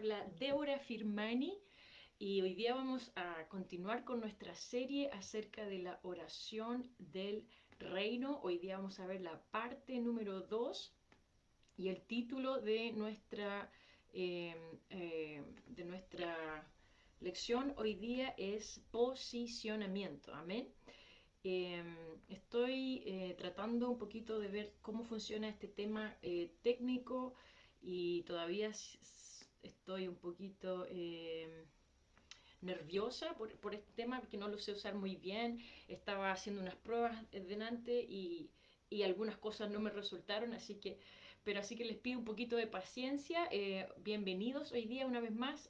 habla Débora Firmani y hoy día vamos a continuar con nuestra serie acerca de la oración del reino. Hoy día vamos a ver la parte número 2 y el título de nuestra lección hoy día es posicionamiento. Amén. Estoy tratando un poquito de ver cómo funciona este tema técnico y todavía estoy un poquito nerviosa por este tema porque no lo sé usar muy bien. Estaba haciendo unas pruebas delante y algunas cosas no me resultaron, así que les pido un poquito de paciencia. Bienvenidos hoy día una vez más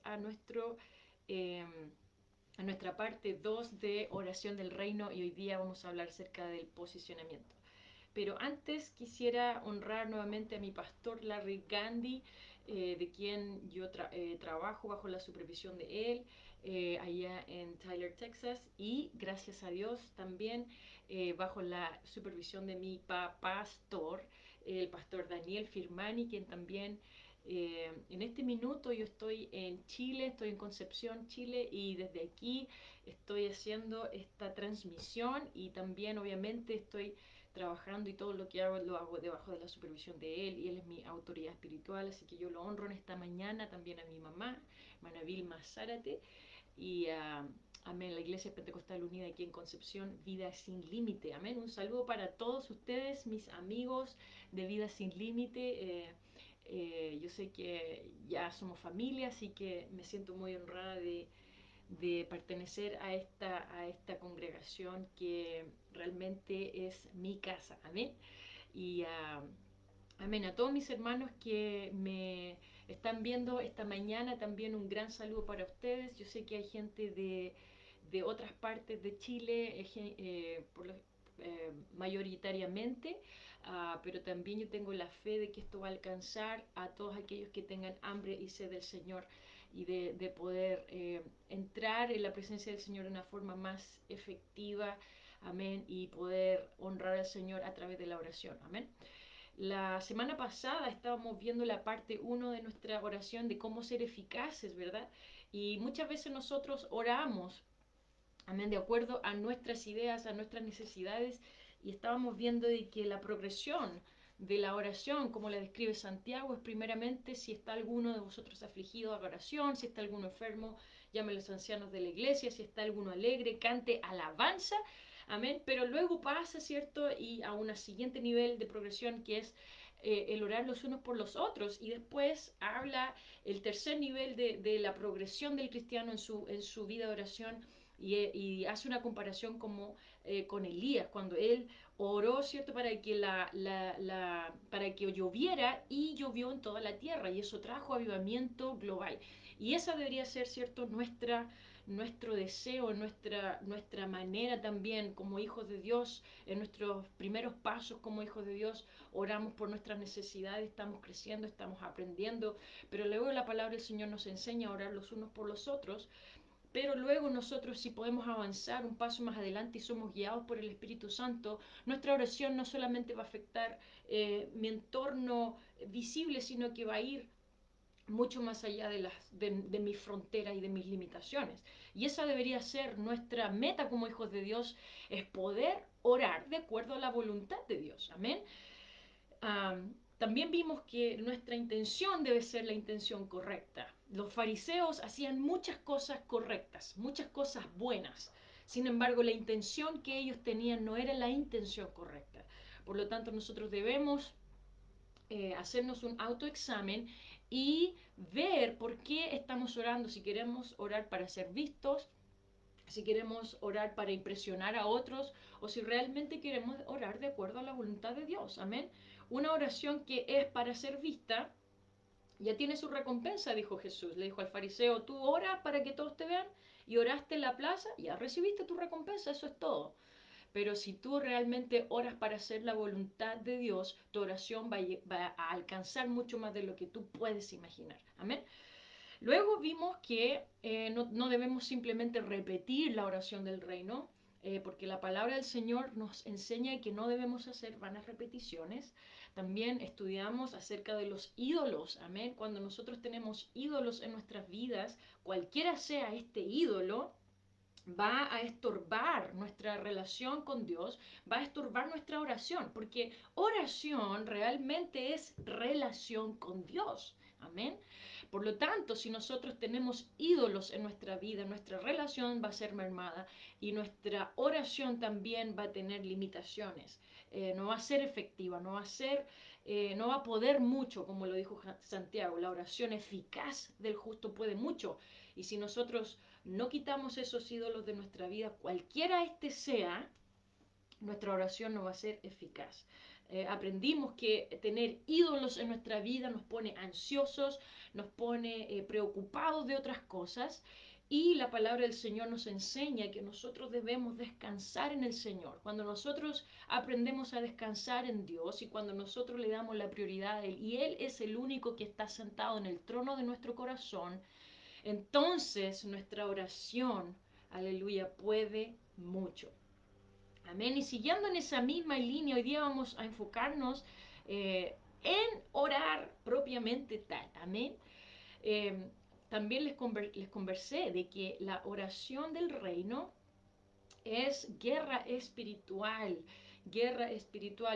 eh, a nuestra parte 2 de oración del reino y hoy día vamos a hablar acerca del posicionamiento. Pero antes quisiera honrar nuevamente a mi pastor Larry Gandhi, de quien yo trabajo bajo la supervisión de él allá en Tyler, Texas, y gracias a Dios también bajo la supervisión de mi pastor, el pastor Daniel Firmani, quien también en este minuto yo estoy en Chile, estoy en Concepción, Chile, y desde aquí estoy haciendo esta transmisión y también obviamente estoy trabajando y todo lo que hago lo hago debajo de la supervisión de él y él es mi autoridad espiritual, así que yo lo honro en esta mañana, también a mi mamá, Manabil Zárate, y amén, la Iglesia Pentecostal Unida aquí en Concepción, Vida Sin Límite, amén. Un saludo para todos ustedes, mis amigos de Vida Sin Límite. Yo sé que ya somos familia, así que me siento muy honrada de pertenecer a esta congregación que realmente es mi casa. Amén. Y amén. A todos mis hermanos que me están viendo esta mañana, también un gran saludo para ustedes. Yo sé que hay gente de otras partes de Chile, mayoritariamente, pero también yo tengo la fe de que esto va a alcanzar a todos aquellos que tengan hambre y sed del Señor y de poder entrar en la presencia del Señor de una forma más efectiva, amén, y poder honrar al Señor a través de la oración, amén. La semana pasada estábamos viendo la parte uno de nuestra oración de cómo ser eficaces, ¿verdad? Y muchas veces nosotros oramos, amén, de acuerdo a nuestras ideas, a nuestras necesidades, y estábamos viendo de que la progresión de la oración, como la describe Santiago, es primeramente si está alguno de vosotros afligido, haga oración, si está alguno enfermo, llame a los ancianos de la iglesia, si está alguno alegre, cante alabanza, amén, pero luego pasa, ¿cierto? Y a un siguiente nivel de progresión que es el orar los unos por los otros, y después habla el tercer nivel de la progresión del cristiano en su vida de oración, y hace una comparación como con Elías, cuando él oró, ¿cierto?, para que lloviera y llovió en toda la tierra y eso trajo avivamiento global. Y esa debería ser, ¿cierto?, nuestro deseo, nuestra manera también como hijos de Dios, en nuestros primeros pasos como hijos de Dios, oramos por nuestras necesidades, estamos creciendo, estamos aprendiendo, pero luego la palabra del Señor nos enseña a orar los unos por los otros. Pero luego nosotros, si podemos avanzar un paso más adelante y somos guiados por el Espíritu Santo, nuestra oración no solamente va a afectar mi entorno visible, sino que va a ir mucho más allá de mis fronteras y de mis limitaciones. Y esa debería ser nuestra meta como hijos de Dios, es poder orar de acuerdo a la voluntad de Dios. Amén. También vimos que nuestra intención debe ser la intención correcta. Los fariseos hacían muchas cosas correctas, muchas cosas buenas. Sin embargo, la intención que ellos tenían no era la intención correcta. Por lo tanto, nosotros debemos hacernos un autoexamen y ver por qué estamos orando, si queremos orar para ser vistos, si queremos orar para impresionar a otros o si realmente queremos orar de acuerdo a la voluntad de Dios. Amén. Una oración que es para ser vista ya tiene su recompensa, dijo Jesús. Le dijo al fariseo, tú oras para que todos te vean y oraste en la plaza, ya recibiste tu recompensa, eso es todo. Pero si tú realmente oras para hacer la voluntad de Dios, tu oración va a alcanzar mucho más de lo que tú puedes imaginar. Amén. Luego vimos que no debemos simplemente repetir la oración del reino, porque la palabra del Señor nos enseña que no debemos hacer vanas repeticiones. También estudiamos acerca de los ídolos, amén. Cuando nosotros tenemos ídolos en nuestras vidas, cualquiera sea este ídolo, va a estorbar nuestra relación con Dios, va a estorbar nuestra oración, porque oración realmente es relación con Dios. Amén. Por lo tanto, si nosotros tenemos ídolos en nuestra vida, nuestra relación va a ser mermada y nuestra oración también va a tener limitaciones. No va a ser efectiva, no va a poder mucho, como lo dijo Santiago. La oración eficaz del justo puede mucho. Y si nosotros no quitamos esos ídolos de nuestra vida, cualquiera este sea, nuestra oración no va a ser eficaz. Aprendimos que tener ídolos en nuestra vida nos pone ansiosos, nos pone preocupados de otras cosas. Y la palabra del Señor nos enseña que nosotros debemos descansar en el Señor. Cuando nosotros aprendemos a descansar en Dios y cuando nosotros le damos la prioridad a Él y Él es el único que está sentado en el trono de nuestro corazón, entonces nuestra oración, aleluya, puede mucho. Amén. Y siguiendo en esa misma línea, hoy día vamos a enfocarnos en orar propiamente tal. Amén. Eh, También les conversé de que la oración del reino es guerra espiritual,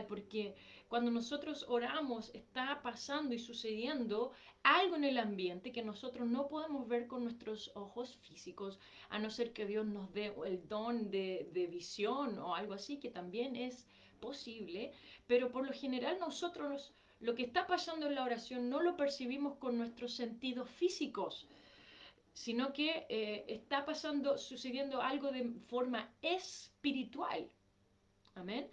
porque cuando nosotros oramos está pasando y sucediendo algo en el ambiente que nosotros no podemos ver con nuestros ojos físicos, a no ser que Dios nos dé el don de visión o algo así, que también es posible, pero por lo general nosotros lo que está pasando en la oración no lo percibimos con nuestros sentidos físicos, sino que está pasando, sucediendo algo de forma espiritual. Amén.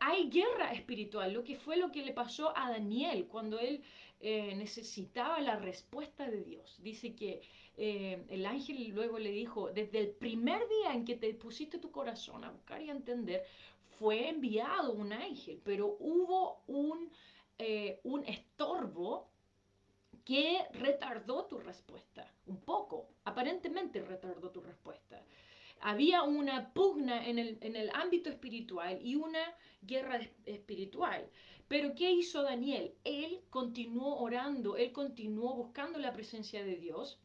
Hay guerra espiritual, lo que fue lo que le pasó a Daniel cuando él necesitaba la respuesta de Dios. Dice que el ángel luego le dijo, desde el primer día en que te pusiste tu corazón a buscar y a entender, fue enviado un ángel, pero hubo un estorbo que retardó tu respuesta, un poco, aparentemente retardó tu respuesta. Había una pugna en el ámbito espiritual y una guerra espiritual. Pero ¿qué hizo Daniel? Él continuó orando, él continuó buscando la presencia de Dios.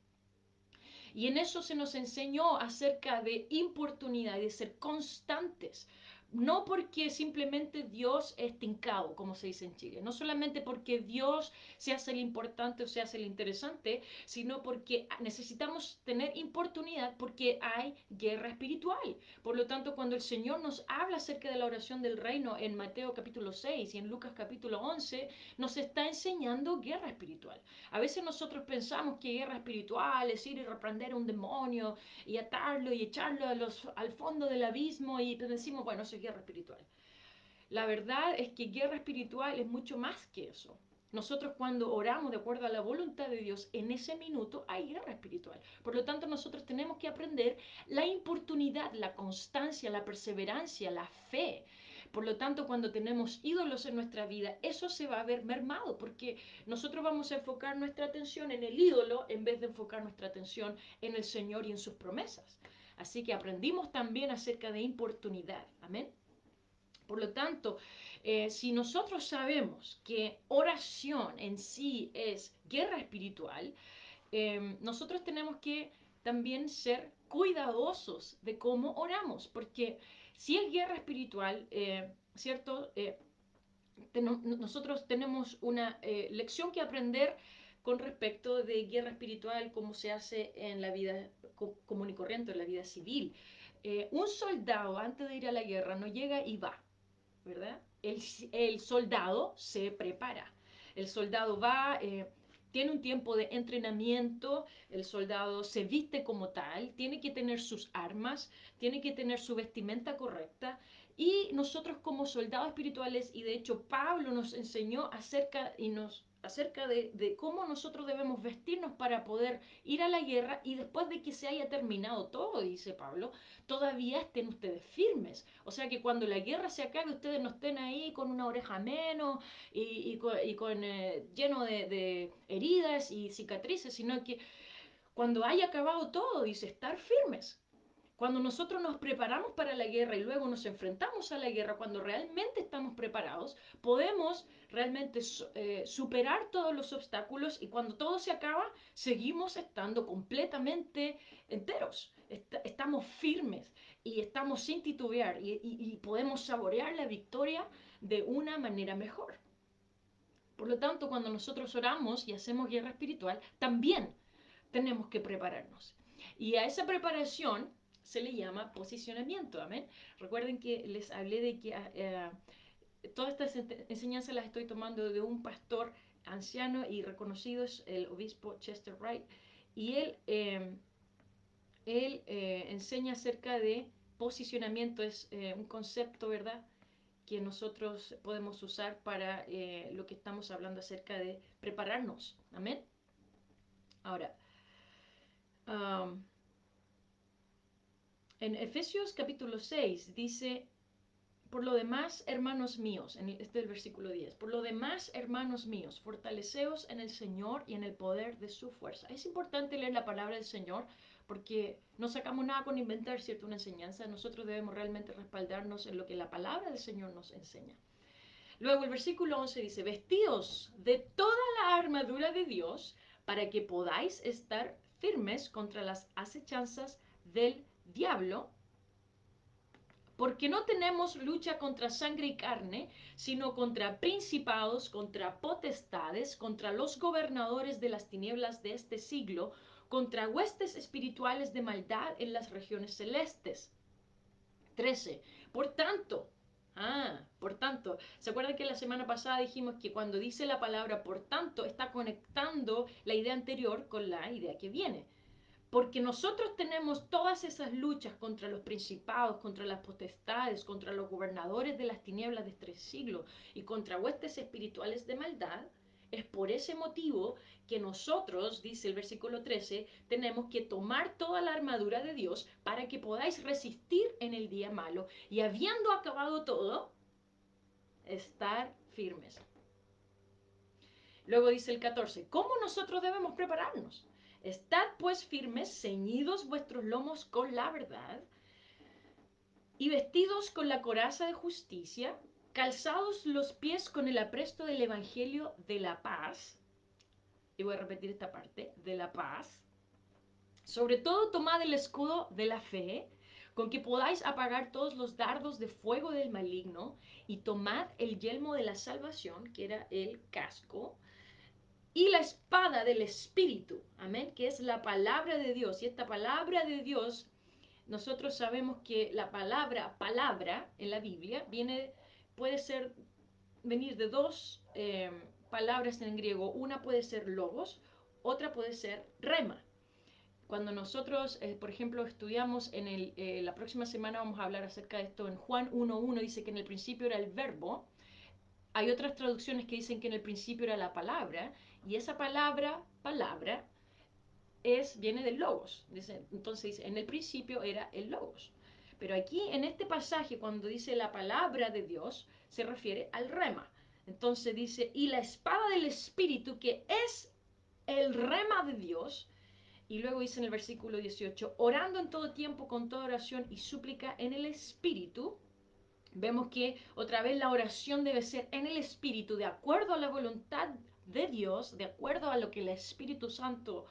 Y en eso se nos enseñó acerca de importunidad y de ser constantes. No porque simplemente Dios es tincado, como se dice en Chile. No solamente porque Dios se hace el importante o se hace el interesante, sino porque necesitamos tener importunidad porque hay guerra espiritual. Por lo tanto, cuando el Señor nos habla acerca de la oración del reino en Mateo capítulo 6 y en Lucas capítulo 11, nos está enseñando guerra espiritual. A veces nosotros pensamos que guerra espiritual es ir y reprender a un demonio y atarlo y echarlo al fondo del abismo y decimos, bueno, eso es guerra espiritual. La verdad es que guerra espiritual es mucho más que eso. Nosotros cuando oramos de acuerdo a la voluntad de Dios, en ese minuto hay guerra espiritual. Por lo tanto, nosotros tenemos que aprender la importunidad, la constancia, la perseverancia, la fe. Por lo tanto, cuando tenemos ídolos en nuestra vida, eso se va a ver mermado, porque nosotros vamos a enfocar nuestra atención en el ídolo en vez de enfocar nuestra atención en el Señor y en sus promesas. Así que aprendimos también acerca de importunidad. Amén. Por lo tanto, si nosotros sabemos que oración en sí es guerra espiritual, nosotros tenemos que también ser cuidadosos de cómo oramos, porque si es guerra espiritual, ¿cierto? Nosotros tenemos una lección que aprender con respecto de guerra espiritual, como se hace en la vida común y corriente, en la vida civil. Un soldado antes de ir a la guerra no llega y va, ¿verdad? El soldado se prepara. El soldado va, tiene un tiempo de entrenamiento, el soldado se viste como tal, tiene que tener sus armas, tiene que tener su vestimenta correcta. Y nosotros como soldados espirituales, y de hecho Pablo nos enseñó acerca de cómo nosotros debemos vestirnos para poder ir a la guerra y después de que se haya terminado todo, dice Pablo, todavía estén ustedes firmes. O sea que cuando la guerra se acabe, ustedes no estén ahí con una oreja menos y con lleno de heridas y cicatrices, sino que cuando haya acabado todo, dice, estar firmes. Cuando nosotros nos preparamos para la guerra y luego nos enfrentamos a la guerra, cuando realmente estamos preparados, podemos realmente superar todos los obstáculos y cuando todo se acaba, seguimos estando completamente enteros. Estamos firmes y estamos sin titubear y podemos saborear la victoria de una manera mejor. Por lo tanto, cuando nosotros oramos y hacemos guerra espiritual, también tenemos que prepararnos. Y a esa preparación se le llama posicionamiento, amén. Recuerden que les hablé de que todas estas enseñanzas las estoy tomando de un pastor anciano y reconocido, es el obispo Chester Wright, y él enseña acerca de posicionamiento, es un concepto, ¿verdad?, que nosotros podemos usar para lo que estamos hablando acerca de prepararnos, amén. Ahora, um, en Efesios capítulo 6 dice, por lo demás, hermanos míos, este es el versículo 10, por lo demás, hermanos míos, fortaleceos en el Señor y en el poder de su fuerza. Es importante leer la palabra del Señor porque no sacamos nada con inventar, ¿cierto?, una enseñanza. Nosotros debemos realmente respaldarnos en lo que la palabra del Señor nos enseña. Luego el versículo 11 dice, vestíos de toda la armadura de Dios para que podáis estar firmes contra las acechanzas del diablo, porque no tenemos lucha contra sangre y carne, sino contra principados, contra potestades, contra los gobernadores de las tinieblas de este siglo, contra huestes espirituales de maldad en las regiones celestes. 13. Por tanto, ¿se acuerdan que la semana pasada dijimos que cuando dice la palabra por tanto está conectando la idea anterior con la idea que viene? Porque nosotros tenemos todas esas luchas contra los principados, contra las potestades, contra los gobernadores de las tinieblas de este siglo y contra huestes espirituales de maldad. Es por ese motivo que nosotros, dice el versículo 13, tenemos que tomar toda la armadura de Dios para que podáis resistir en el día malo y habiendo acabado todo, estar firmes. Luego dice el 14, ¿cómo nosotros debemos prepararnos? Estad pues firmes, ceñidos vuestros lomos con la verdad y vestidos con la coraza de justicia, calzados los pies con el apresto del evangelio de la paz. Y voy a repetir esta parte, de la paz. Sobre todo tomad el escudo de la fe, con que podáis apagar todos los dardos de fuego del maligno, y tomad el yelmo de la salvación, que era el casco, y la espada del Espíritu, amén, que es la palabra de Dios. Y esta palabra de Dios, nosotros sabemos que la palabra en la Biblia puede venir de dos palabras en griego. Una puede ser logos, otra puede ser rema. Cuando nosotros, por ejemplo, estudiamos la próxima semana vamos a hablar acerca de esto en Juan 1.1, dice que en el principio era el verbo. Hay otras traducciones que dicen que en el principio era la palabra, y esa palabra, viene del logos. Entonces dice, en el principio era el logos. Pero aquí en este pasaje, cuando dice la palabra de Dios, se refiere al rema. Entonces dice, y la espada del Espíritu, que es el rema de Dios. Y luego dice en el versículo 18, orando en todo tiempo con toda oración y súplica en el Espíritu. Vemos que otra vez la oración debe ser en el Espíritu, de acuerdo a la voluntad de Dios, de acuerdo a lo que el Espíritu Santo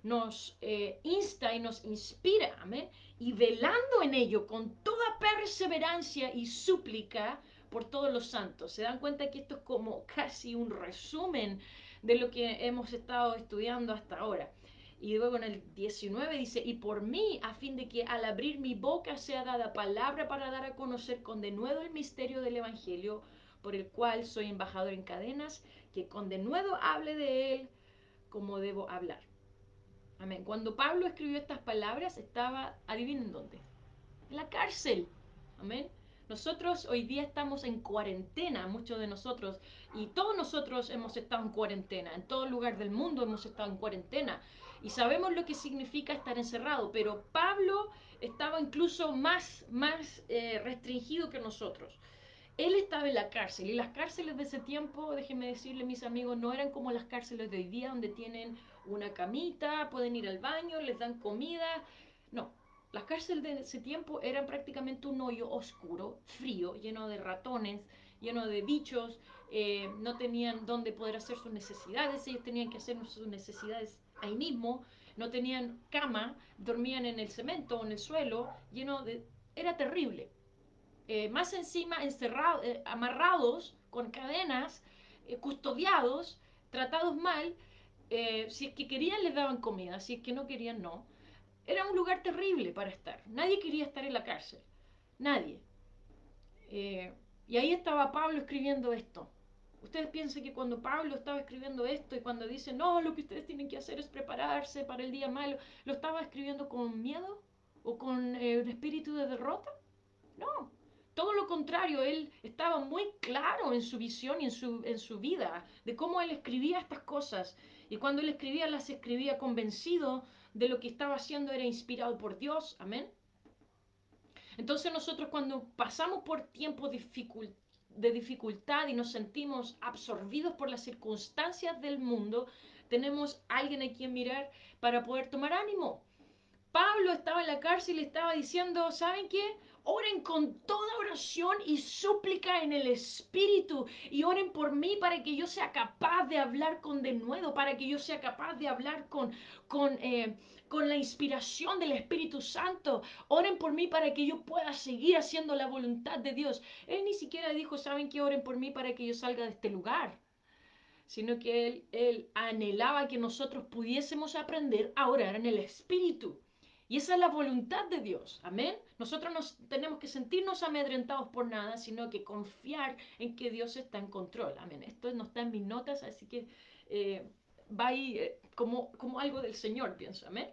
nos insta y nos inspira, amén, y velando en ello con toda perseverancia y súplica por todos los santos. Se dan cuenta que esto es como casi un resumen de lo que hemos estado estudiando hasta ahora. Y luego en el 19 dice, y por mí, a fin de que al abrir mi boca sea dada palabra para dar a conocer con denuedo el misterio del Evangelio, por el cual soy embajador en cadenas, que con denuedo hable de él como debo hablar. Amén. Cuando Pablo escribió estas palabras, estaba, adivinen dónde, en la cárcel. Amén. Nosotros hoy día estamos en cuarentena, muchos de nosotros, y todos nosotros hemos estado en cuarentena, en todo lugar del mundo hemos estado en cuarentena, y sabemos lo que significa estar encerrado, pero Pablo estaba incluso más restringido que nosotros. Él estaba en la cárcel, y las cárceles de ese tiempo, déjenme decirle, mis amigos, no eran como las cárceles de hoy día, donde tienen una camita, pueden ir al baño, les dan comida. No, Las cárceles de ese tiempo eran prácticamente un hoyo oscuro, frío, lleno de ratones, lleno de bichos, no tenían dónde poder hacer sus necesidades, ellos tenían que hacer sus necesidades ahí mismo, no tenían cama, dormían en el cemento o en el suelo, lleno de... Era terrible. Más encima, encerrados, amarrados con cadenas, custodiados, tratados mal, si es que querían les daban comida, si es que no querían no. Era un lugar terrible para estar. Nadie quería estar en la cárcel. Nadie. Eh, y ahí estaba Pablo escribiendo esto. Ustedes piensan que cuando Pablo estaba escribiendo esto y cuando dice, no, lo que ustedes tienen que hacer es prepararse para el día malo, ¿lo estaba escribiendo con miedo o con un espíritu de derrota? No, todo lo contrario, él estaba muy claro en su visión y en su vida de cómo él escribía estas cosas. Y cuando él escribía, las escribía convencido de lo que estaba haciendo era inspirado por Dios. Amén. Entonces nosotros cuando pasamos por tiempos de dificultad y nos sentimos absorbidos por las circunstancias del mundo, tenemos alguien a quien mirar para poder tomar ánimo. Pablo estaba en la cárcel y estaba diciendo, ¿saben qué? Oren con toda oración y súplica en el Espíritu y oren por mí para que yo sea capaz de hablar con denuedo, para que yo sea capaz de hablar con, eh, con la inspiración del Espíritu Santo. Oren por mí para que yo pueda seguir haciendo la voluntad de Dios. Él ni siquiera dijo, ¿saben qué? Oren por mí para que yo salga de este lugar, sino que él anhelaba que nosotros pudiésemos aprender a orar en el Espíritu. Y esa es la voluntad de Dios. Amén. Nosotros no tenemos que sentirnos amedrentados por nada, sino que confiar en que Dios está en control. Amén. Esto no está en mis notas, así que va ahí como algo del Señor, pienso. Amén.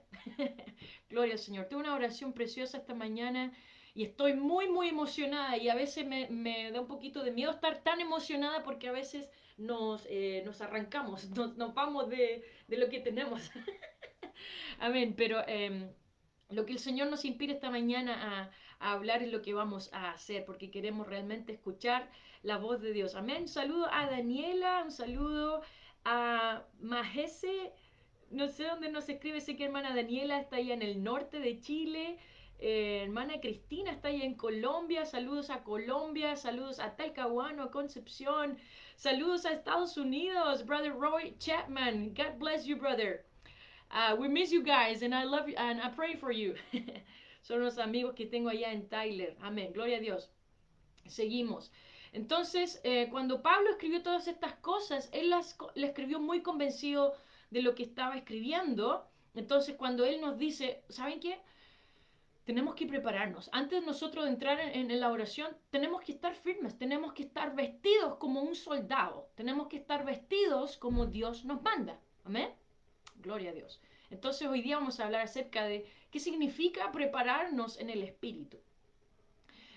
Gloria al Señor. Tengo una oración preciosa esta mañana y estoy muy emocionada y a veces me da un poquito de miedo estar tan emocionada porque a veces nos arrancamos, nos vamos de lo que tenemos. Amén, pero lo que el Señor nos inspira esta mañana a hablar es lo que vamos a hacer, porque queremos realmente escuchar la voz de Dios. Amén. Un saludo a Daniela, un saludo a Majese, no sé dónde nos escribe, sé que hermana Daniela está allá en el norte de Chile. Hermana Cristina está allá en Colombia, saludos a Colombia, saludos a Talcahuano, a Concepción, saludos a Estados Unidos, brother Roy Chapman, God bless you brother. We miss you guys and I love you and I pray for you. Son los amigos que tengo allá en Tyler. Amén. Gloria a Dios. Seguimos. Entonces, cuando Pablo escribió todas estas cosas, él las escribió muy convencido de lo que estaba escribiendo. Entonces, cuando él nos dice, ¿saben qué? Tenemos que prepararnos. Antes de nosotros de entrar en la oración, tenemos que estar firmes, tenemos que estar vestidos como un soldado, tenemos que estar vestidos como Dios nos manda. Amén. Gloria a Dios. Entonces hoy día vamos a hablar acerca de qué significa prepararnos en el Espíritu.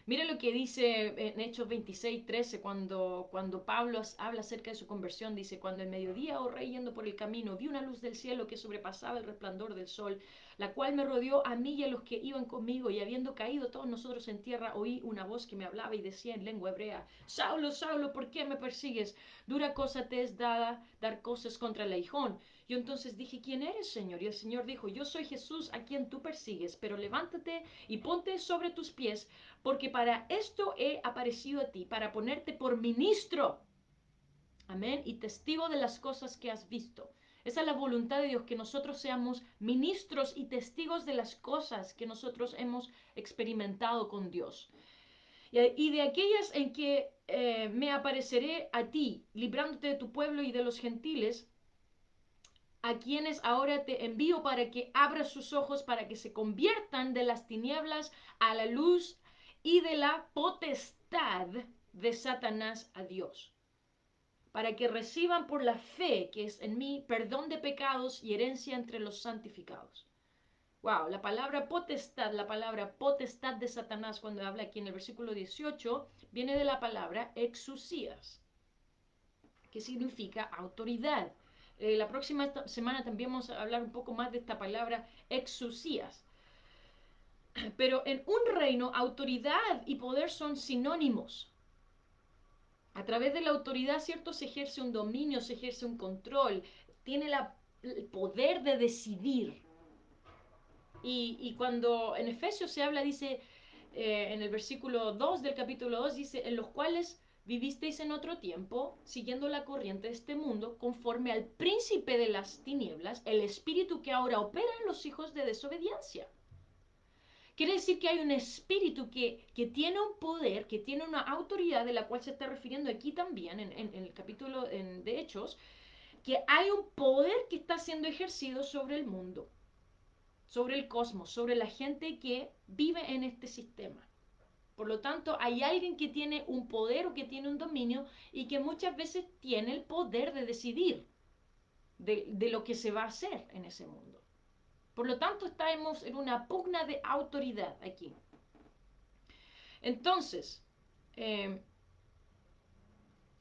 Mira lo que dice en Hechos 26:13, cuando Pablo habla acerca de su conversión, dice, cuando el mediodía, oh rey, yendo por el camino, vi una luz del cielo que sobrepasaba el resplandor del sol, la cual me rodeó a mí y a los que iban conmigo, y habiendo caído todos nosotros en tierra, oí una voz que me hablaba y decía en lengua hebrea, Saulo, Saulo, ¿por qué me persigues? Dura cosa te es dada dar cosas contra el aguijón. Yo entonces dije, ¿quién eres, Señor? Y el Señor dijo, yo soy Jesús a quien tú persigues, pero levántate y ponte sobre tus pies, porque para esto he aparecido a ti, para ponerte por ministro, amén, y testigo de las cosas que has visto. Esa es la voluntad de Dios, que nosotros seamos ministros y testigos de las cosas que nosotros hemos experimentado con Dios. Y de aquellas en que me apareceré a ti, librándote de tu pueblo y de los gentiles, a quienes ahora te envío para que abras sus ojos, para que se conviertan de las tinieblas a la luz y de la potestad de Satanás a Dios, para que reciban por la fe que es en mí perdón de pecados y herencia entre los santificados. Wow, la palabra potestad de Satanás, cuando habla aquí en el versículo 18, viene de la palabra exusías, que significa autoridad. La próxima semana también vamos a hablar un poco más de esta palabra exusías. Pero en un reino, autoridad y poder son sinónimos. A través de la autoridad, ¿cierto? Se ejerce un dominio, se ejerce un control, tiene el poder de decidir. Y cuando en Efesios se habla, dice, en el versículo 2 del capítulo 2, dice, en los cuales vivisteis en otro tiempo, siguiendo la corriente de este mundo, conforme al príncipe de las tinieblas, el espíritu que ahora opera en los hijos de desobediencia. Quiere decir que hay un espíritu que tiene un poder, que tiene una autoridad, de la cual se está refiriendo aquí también, en el capítulo de Hechos, que hay un poder que está siendo ejercido sobre el mundo, sobre el cosmos, sobre la gente que vive en este sistema. Por lo tanto, hay alguien que tiene un poder o que tiene un dominio y que muchas veces tiene el poder de decidir de lo que se va a hacer en ese mundo. Por lo tanto, estamos en una pugna de autoridad aquí. Entonces, eh,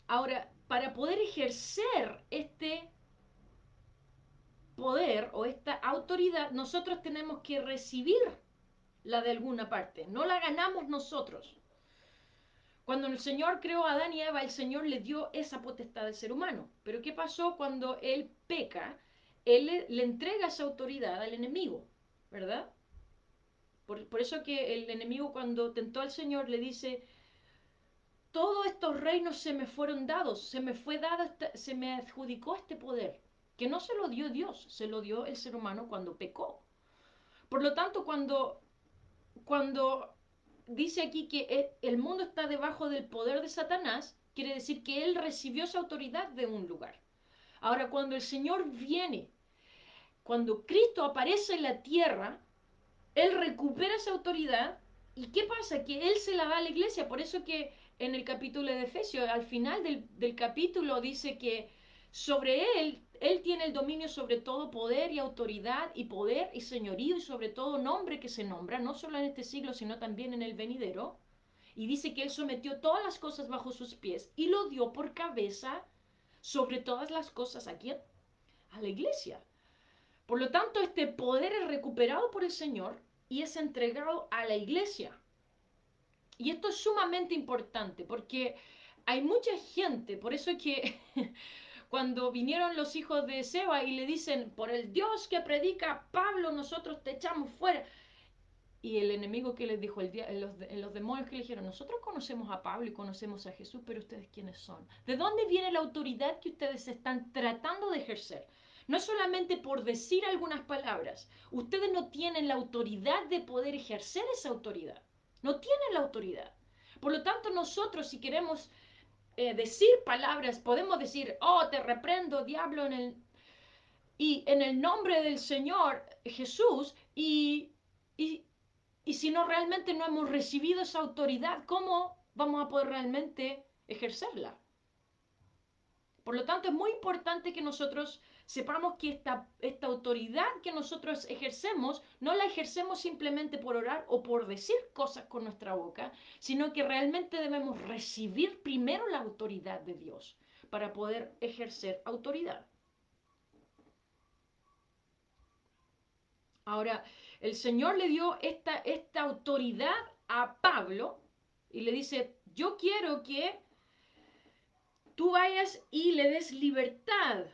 ahora, para poder ejercer este poder o esta autoridad, nosotros tenemos que recibirla de alguna parte. No la ganamos nosotros. Cuando el Señor creó a Adán y Eva, el Señor le dio esa potestad al ser humano. Pero ¿qué pasó cuando Él peca? Él le entrega esa autoridad al enemigo, ¿verdad? Por eso que el enemigo cuando tentó al Señor le dice, todos estos reinos se me fueron dados, se me fue dado, se me adjudicó este poder, que no se lo dio Dios, se lo dio el ser humano cuando pecó. Por lo tanto, cuando dice aquí que el mundo está debajo del poder de Satanás, quiere decir que él recibió esa autoridad de un lugar. Ahora, cuando el Señor viene, cuando Cristo aparece en la tierra, él recupera esa autoridad. ¿Y qué pasa? Que él se la da a la iglesia. Por eso que en el capítulo de Efesios, al final del capítulo, dice que sobre él tiene el dominio sobre todo poder y autoridad y poder y señorío y sobre todo nombre que se nombra, no solo en este siglo, sino también en el venidero. Y dice que él sometió todas las cosas bajo sus pies y lo dio por cabeza sobre todas las cosas aquí a la iglesia. Por lo tanto, este poder es recuperado por el Señor y es entregado a la iglesia. Y esto es sumamente importante porque hay mucha gente, por eso es que cuando vinieron los hijos de Seba y le dicen, por el Dios que predica Pablo, nosotros te echamos fuera. Y el enemigo que les dijo, los demonios que le dijeron, nosotros conocemos a Pablo y conocemos a Jesús, pero ustedes quiénes son. ¿De dónde viene la autoridad que ustedes están tratando de ejercer? No es solamente por decir algunas palabras, ustedes no tienen la autoridad de poder ejercer esa autoridad. No tienen la autoridad. Por lo tanto, nosotros si queremos decir palabras, podemos decir, oh, te reprendo, diablo, en el nombre del Señor Jesús, y, y si no realmente no hemos recibido esa autoridad, ¿cómo vamos a poder realmente ejercerla? Por lo tanto, es muy importante que nosotros sepamos que esta autoridad que nosotros ejercemos, no la ejercemos simplemente por orar o por decir cosas con nuestra boca, sino que realmente debemos recibir primero la autoridad de Dios para poder ejercer autoridad. Ahora, el Señor le dio esta autoridad a Pablo y le dice, yo quiero que tú vayas y le des libertad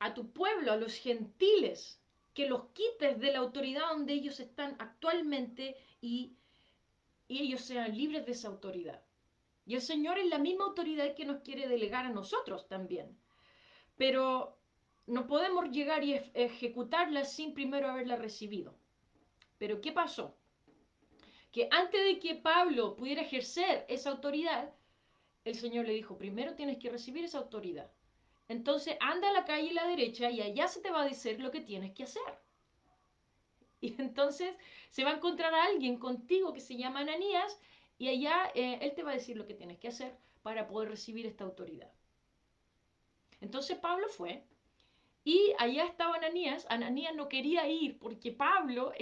a tu pueblo, a los gentiles, que los quites de la autoridad donde ellos están actualmente y ellos sean libres de esa autoridad. Y el Señor es la misma autoridad que nos quiere delegar a nosotros también. Pero no podemos llegar y ejecutarla sin primero haberla recibido. Pero ¿qué pasó? Que antes de que Pablo pudiera ejercer esa autoridad, el Señor le dijo, primero tienes que recibir esa autoridad. Entonces anda a la calle a la derecha y allá se te va a decir lo que tienes que hacer. Y entonces se va a encontrar a alguien contigo que se llama Ananías y allá él te va a decir lo que tienes que hacer para poder recibir esta autoridad. Entonces Pablo fue y allá estaba Ananías. Ananías no quería ir porque Pablo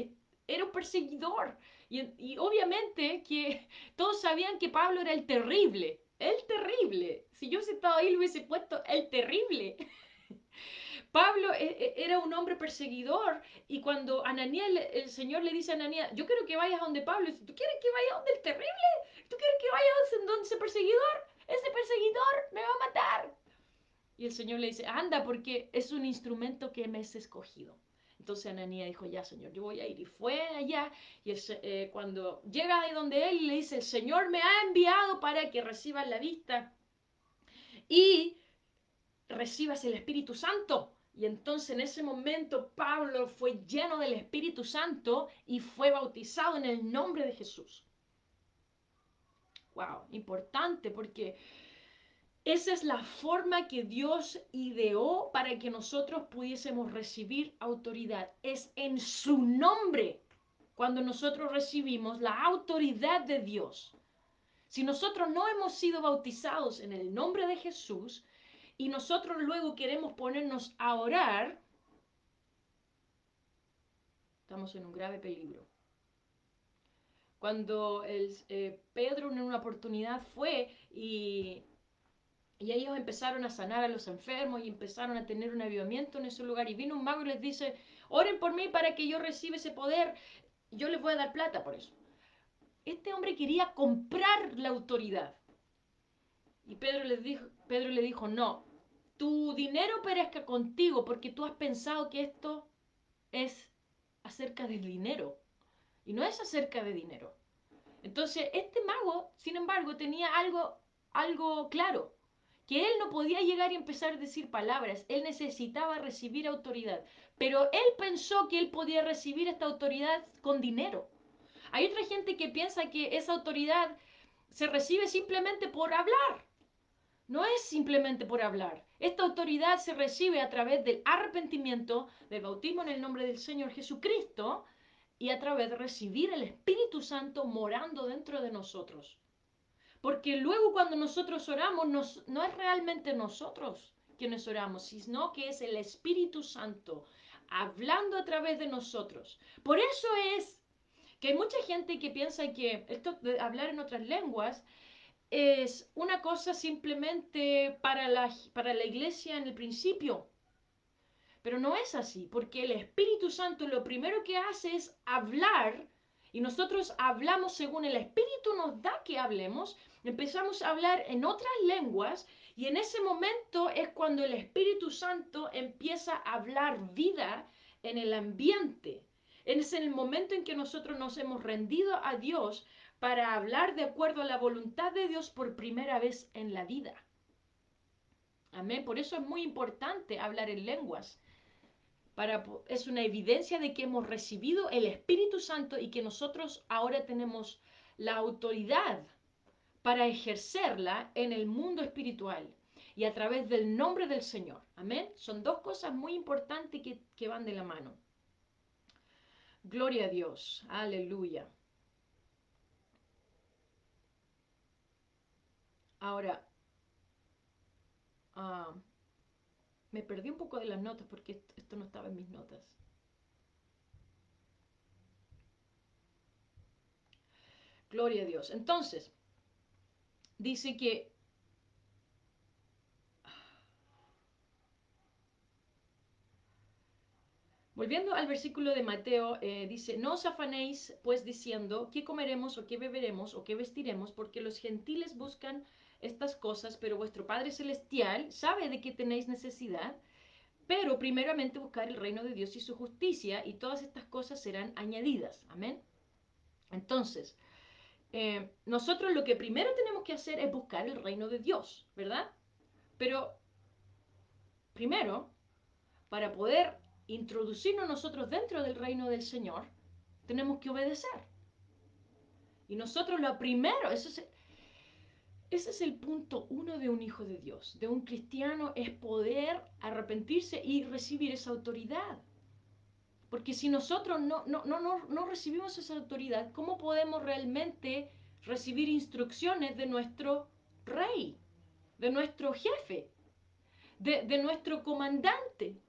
era un perseguidor. Y obviamente que todos sabían que Pablo era el terrible. El terrible. Si yo hubiese estado ahí, le hubiese puesto el terrible. Pablo era un hombre perseguidor y cuando Ananías, el Señor le dice a Ananías, yo quiero que vayas a donde Pablo, dice, ¿tú quieres que vaya a donde el terrible? ¿Tú quieres que vaya a donde ese perseguidor? Ese perseguidor me va a matar. Y el Señor le dice, anda porque es un instrumento que me es escogido. Entonces Ananías dijo, ya Señor, yo voy a ir. Y fue allá, y cuando llega ahí donde él, le dice, el Señor me ha enviado para que recibas la vista y recibas el Espíritu Santo. Y entonces en ese momento Pablo fue lleno del Espíritu Santo y fue bautizado en el nombre de Jesús. Wow, importante porque esa es la forma que Dios ideó para que nosotros pudiésemos recibir autoridad. Es en su nombre cuando nosotros recibimos la autoridad de Dios. Si nosotros no hemos sido bautizados en el nombre de Jesús y nosotros luego queremos ponernos a orar, estamos en un grave peligro. Cuando Pedro en una oportunidad fue y ellos empezaron a sanar a los enfermos y empezaron a tener un avivamiento en ese lugar. Y vino un mago y les dice, oren por mí para que yo reciba ese poder. Yo les voy a dar plata por eso. Este hombre quería comprar la autoridad. Y Pedro le dijo, no, tu dinero perezca contigo porque tú has pensado que esto es acerca del dinero. Y no es acerca de dinero. Entonces, este mago, sin embargo, tenía algo claro, que él no podía llegar y empezar a decir palabras, él necesitaba recibir autoridad, pero él pensó que él podía recibir esta autoridad con dinero. Hay otra gente que piensa que esa autoridad se recibe simplemente por hablar. No es simplemente por hablar. Esta autoridad se recibe a través del arrepentimiento, del bautismo en el nombre del Señor Jesucristo, y a través de recibir el Espíritu Santo morando dentro de nosotros. Porque luego cuando nosotros oramos, no es realmente nosotros quienes oramos, sino que es el Espíritu Santo hablando a través de nosotros. Por eso es que hay mucha gente que piensa que esto de hablar en otras lenguas es una cosa simplemente para la iglesia en el principio. Pero no es así, porque el Espíritu Santo lo primero que hace es hablar, y nosotros hablamos según el Espíritu nos da que hablemos, empezamos a hablar en otras lenguas, y en ese momento es cuando el Espíritu Santo empieza a hablar vida en el ambiente. Es en el momento en que nosotros nos hemos rendido a Dios para hablar de acuerdo a la voluntad de Dios por primera vez en la vida. Amén. Por eso es muy importante hablar en lenguas. Es una evidencia de que hemos recibido el Espíritu Santo y que nosotros ahora tenemos la autoridad para ejercerla en el mundo espiritual y a través del nombre del Señor. Amén. Son dos cosas muy importantes que van de la mano. Gloria a Dios. Aleluya. Ahora, me perdí un poco de las notas porque esto no estaba en mis notas. Gloria a Dios. Entonces, dice que volviendo al versículo de Mateo, dice, no os afanéis pues diciendo, ¿qué comeremos o qué beberemos o qué vestiremos? Porque los gentiles buscan estas cosas, pero vuestro Padre Celestial sabe de qué tenéis necesidad, pero primeramente buscar el reino de Dios y su justicia, y todas estas cosas serán añadidas. Amén. Entonces, nosotros lo que primero tenemos que hacer es buscar el reino de Dios, ¿verdad? Pero primero, para poder introducirnos nosotros dentro del reino del Señor, tenemos que obedecer. Y nosotros lo primero, ese es el punto uno de un hijo de Dios, de un cristiano, es poder arrepentirse y recibir esa autoridad. Porque si nosotros no recibimos esa autoridad, ¿cómo podemos realmente recibir instrucciones de nuestro rey, de nuestro jefe, de nuestro comandante?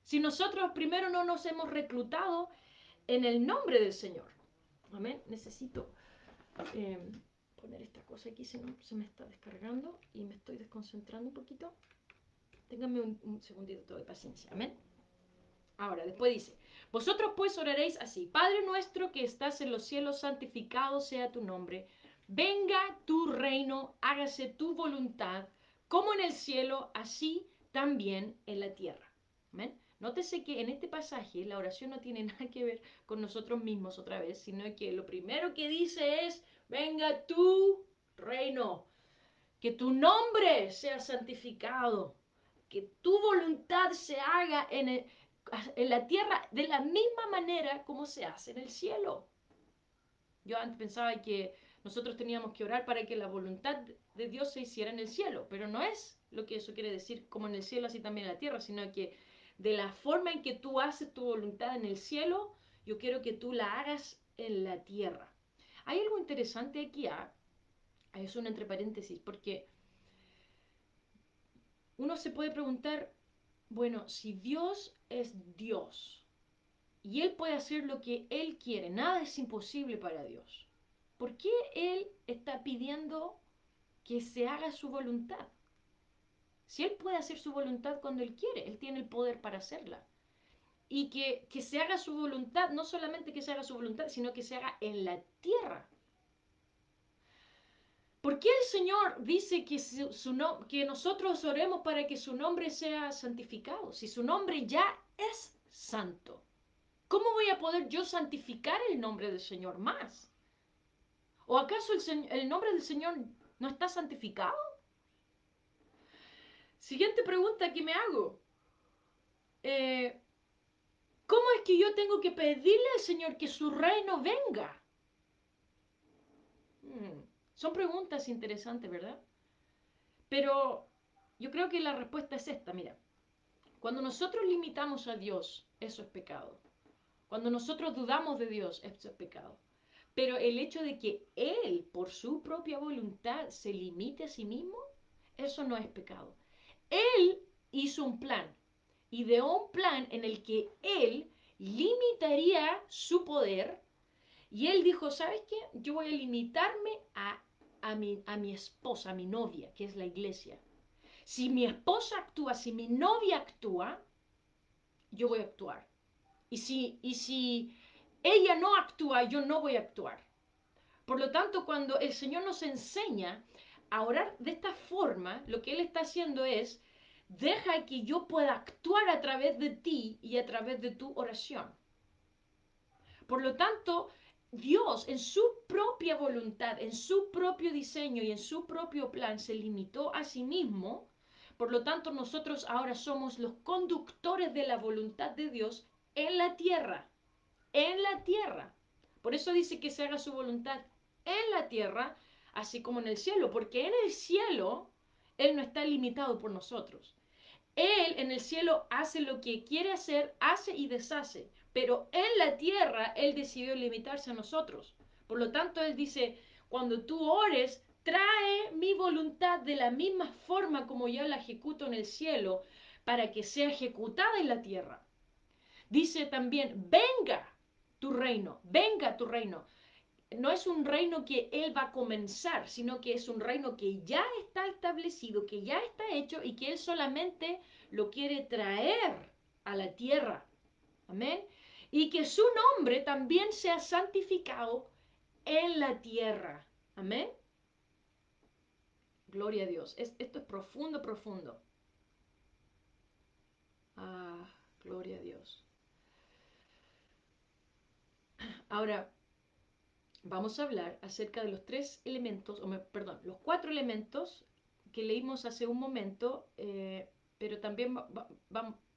Si nosotros primero no nos hemos reclutado en el nombre del Señor. Amén. Necesito poner esta cosa aquí, si no se me está descargando y me estoy desconcentrando un poquito. Ténganme un segundito de paciencia. Amén. Ahora, después dice, vosotros pues oraréis así, Padre nuestro que estás en los cielos, santificado sea tu nombre. Venga tu reino, hágase tu voluntad, como en el cielo, así también en la tierra. Amén. Nótese que en este pasaje la oración no tiene nada que ver con nosotros mismos otra vez, sino que lo primero que dice es, venga tu reino, que tu nombre sea santificado, que tu voluntad se haga en la tierra de la misma manera como se hace en el cielo. Yo antes pensaba que nosotros teníamos que orar para que la voluntad de Dios se hiciera en el cielo, pero no es lo que eso quiere decir como en el cielo así también en la tierra, sino que de la forma en que tú haces tu voluntad en el cielo, yo quiero que tú la hagas en la tierra. Hay algo interesante aquí, es un entre paréntesis, porque uno se puede preguntar, bueno, si Dios es Dios y Él puede hacer lo que Él quiere, nada es imposible para Dios, ¿por qué Él está pidiendo que se haga su voluntad? Si Él puede hacer su voluntad cuando Él quiere, Él tiene el poder para hacerla. Y que se haga su voluntad, no solamente que se haga su voluntad, sino que se haga en la tierra. ¿Por qué el Señor dice que nosotros oremos para que su nombre sea santificado? Si su nombre ya es santo. ¿Cómo voy a poder yo santificar el nombre del Señor más? ¿O acaso el nombre del Señor no está santificado? Siguiente pregunta que me hago. Eh, ¿Cómo es que yo tengo que pedirle al Señor que su reino venga? Son preguntas interesantes, ¿verdad? Pero yo creo que la respuesta es esta, mira. Cuando nosotros limitamos a Dios, eso es pecado. Cuando nosotros dudamos de Dios, eso es pecado. Pero el hecho de que Él, por su propia voluntad, se limite a sí mismo, eso no es pecado. Él hizo un plan, ideó un plan en el que Él limitaría su poder y Él dijo, ¿sabes qué? Yo voy a limitarme a mi esposa, a mi novia, que es la iglesia. Si mi esposa actúa, si mi novia actúa, yo voy a actuar. Y si ella no actúa, yo no voy a actuar. Por lo tanto, cuando el Señor nos enseña a orar de esta forma, lo que Él está haciendo es, deja que yo pueda actuar a través de ti y a través de tu oración. Por lo tanto, Dios en su propia voluntad, en su propio diseño y en su propio plan se limitó a sí mismo. Por lo tanto, nosotros ahora somos los conductores de la voluntad de Dios en la tierra. En la tierra. Por eso dice que se haga su voluntad en la tierra, así como en el cielo, porque en el cielo Él no está limitado por nosotros. Él en el cielo hace lo que quiere hacer, hace y deshace, pero en la tierra Él decidió limitarse a nosotros. Por lo tanto, Él dice, cuando tú ores, trae mi voluntad de la misma forma como yo la ejecuto en el cielo, para que sea ejecutada en la tierra. Dice también, venga tu reino. No es un reino que Él va a comenzar, sino que es un reino que ya está establecido, que ya está hecho y que Él solamente lo quiere traer a la tierra. Amén. Y que su nombre también sea santificado en la tierra. Amén. Gloria a Dios. Esto es profundo, profundo. Gloria a Dios. Ahora, vamos a hablar acerca de los tres elementos, perdón, los cuatro elementos que leímos hace un momento, pero también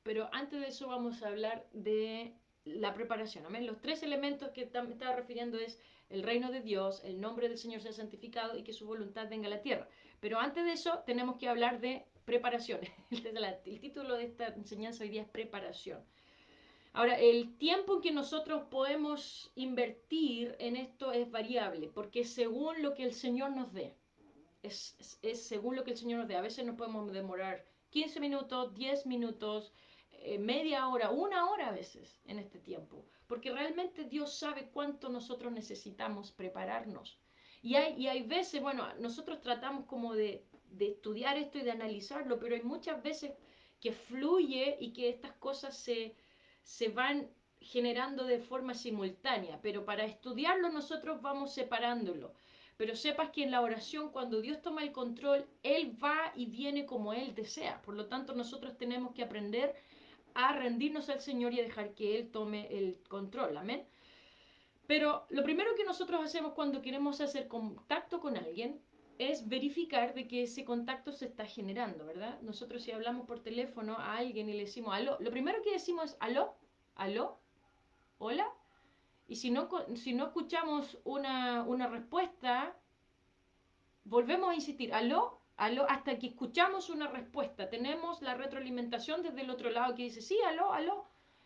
pero antes de eso vamos a hablar de la preparación. ¿Amén? Los tres elementos que me estaba refiriendo es el reino de Dios, el nombre del Señor sea santificado y que su voluntad venga a la tierra. Pero antes de eso tenemos que hablar de preparación. El título de esta enseñanza hoy día es preparación. Ahora, el tiempo en que nosotros podemos invertir en esto es variable, porque es según lo que el Señor nos dé. Es según lo que el Señor nos dé. A veces nos podemos demorar 15 minutos, 10 minutos, media hora, una hora a veces en este tiempo, porque realmente Dios sabe cuánto nosotros necesitamos prepararnos. Y hay veces, bueno, nosotros tratamos como de estudiar esto y de analizarlo, pero hay muchas veces que fluye y que estas cosas se van generando de forma simultánea, pero para estudiarlo nosotros vamos separándolo. Pero sepas que en la oración, cuando Dios toma el control, Él va y viene como Él desea. Por lo tanto, nosotros tenemos que aprender a rendirnos al Señor y a dejar que Él tome el control. Amén. Pero lo primero que nosotros hacemos cuando queremos hacer contacto con alguien es verificar de que ese contacto se está generando, ¿verdad? Nosotros si hablamos por teléfono a alguien y le decimos aló, lo primero que decimos es aló, aló, hola. Y si no escuchamos una respuesta, volvemos a insistir, aló, aló, hasta que escuchamos una respuesta. Tenemos la retroalimentación desde el otro lado que dice, sí, aló, aló,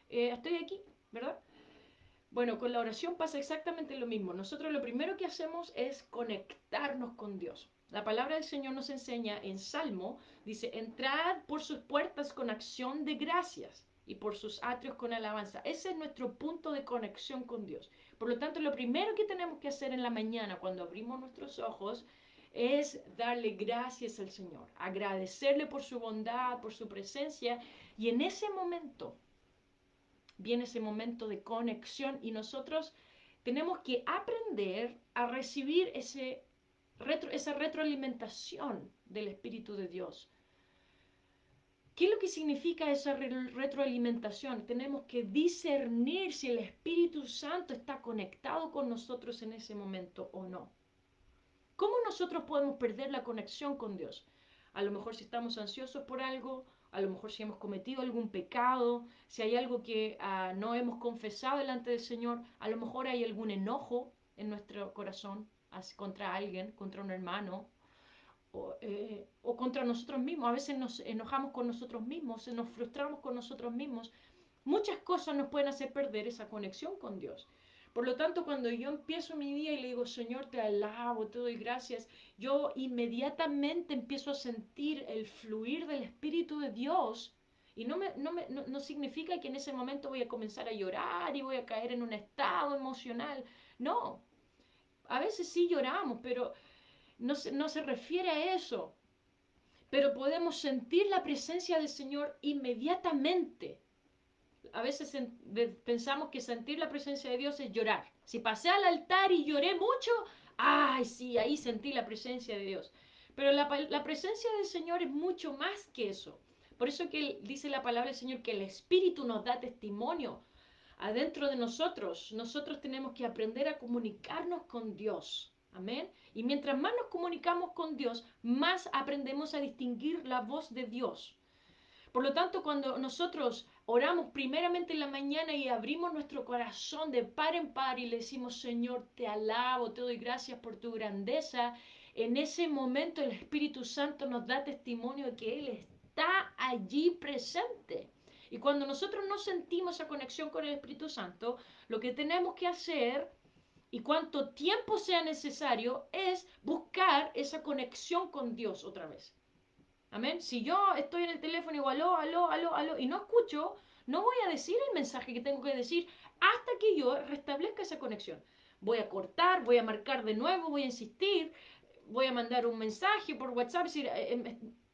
estoy aquí, ¿verdad? Bueno, con la oración pasa exactamente lo mismo. Nosotros lo primero que hacemos es conectarnos con Dios. La palabra del Señor nos enseña en Salmo, dice, entrad por sus puertas con acción de gracias y por sus atrios con alabanza. Ese es nuestro punto de conexión con Dios. Por lo tanto, lo primero que tenemos que hacer en la mañana cuando abrimos nuestros ojos es darle gracias al Señor, agradecerle por su bondad, por su presencia, y en ese momento viene ese momento de conexión y nosotros tenemos que aprender a recibir esa retroalimentación del Espíritu de Dios. ¿Qué es lo que significa esa retroalimentación? Tenemos que discernir si el Espíritu Santo está conectado con nosotros en ese momento o no. ¿Cómo nosotros podemos perder la conexión con Dios? A lo mejor si estamos ansiosos por algo, a lo mejor si hemos cometido algún pecado, si hay algo que no hemos confesado delante del Señor, a lo mejor hay algún enojo en nuestro corazón contra alguien, contra un hermano, o contra nosotros mismos. A veces nos enojamos con nosotros mismos, nos frustramos con nosotros mismos. Muchas cosas nos pueden hacer perder esa conexión con Dios. Por lo tanto, cuando yo empiezo mi día y le digo, Señor, te alabo, te doy gracias, yo inmediatamente empiezo a sentir el fluir del Espíritu de Dios. Y no significa que en ese momento voy a comenzar a llorar y voy a caer en un estado emocional. No, a veces sí lloramos, pero no se refiere a eso. Pero podemos sentir la presencia del Señor inmediatamente. A veces pensamos que sentir la presencia de Dios es llorar. Si pasé al altar y lloré mucho, ay, sí, ahí sentí la presencia de Dios. Pero la presencia del Señor es mucho más que eso. Por eso que dice la palabra del Señor que el Espíritu nos da testimonio adentro de nosotros. Nosotros tenemos que aprender a comunicarnos con Dios. Amén. Y mientras más nos comunicamos con Dios, más aprendemos a distinguir la voz de Dios. Por lo tanto, cuando nosotros oramos primeramente en la mañana y abrimos nuestro corazón de par en par y le decimos, Señor, te alabo, te doy gracias por tu grandeza, en ese momento el Espíritu Santo nos da testimonio de que Él está allí presente. Y cuando nosotros no sentimos esa conexión con el Espíritu Santo, lo que tenemos que hacer y cuánto tiempo sea necesario es buscar esa conexión con Dios otra vez. Amén. Si yo estoy en el teléfono y digo aló, aló, aló, aló y no escucho, no voy a decir el mensaje que tengo que decir hasta que yo restablezca esa conexión. Voy a cortar, voy a marcar de nuevo, voy a insistir, voy a mandar un mensaje por WhatsApp, decir,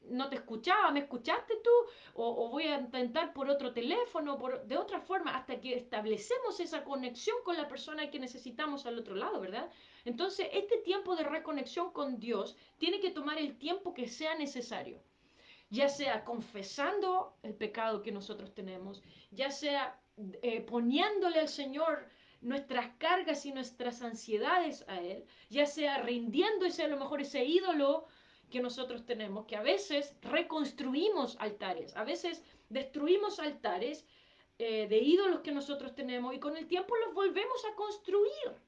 no te escuchaba, ¿me escuchaste tú? O voy a intentar por otro teléfono, de otra forma, hasta que establecemos esa conexión con la persona que necesitamos al otro lado, ¿verdad? Entonces, este tiempo de reconexión con Dios tiene que tomar el tiempo que sea necesario, ya sea confesando el pecado que nosotros tenemos, ya sea poniéndole al Señor nuestras cargas y nuestras ansiedades a Él, ya sea rindiéndose a lo mejor ese ídolo que nosotros tenemos, que a veces reconstruimos altares, a veces destruimos altares de ídolos que nosotros tenemos y con el tiempo los volvemos a construir.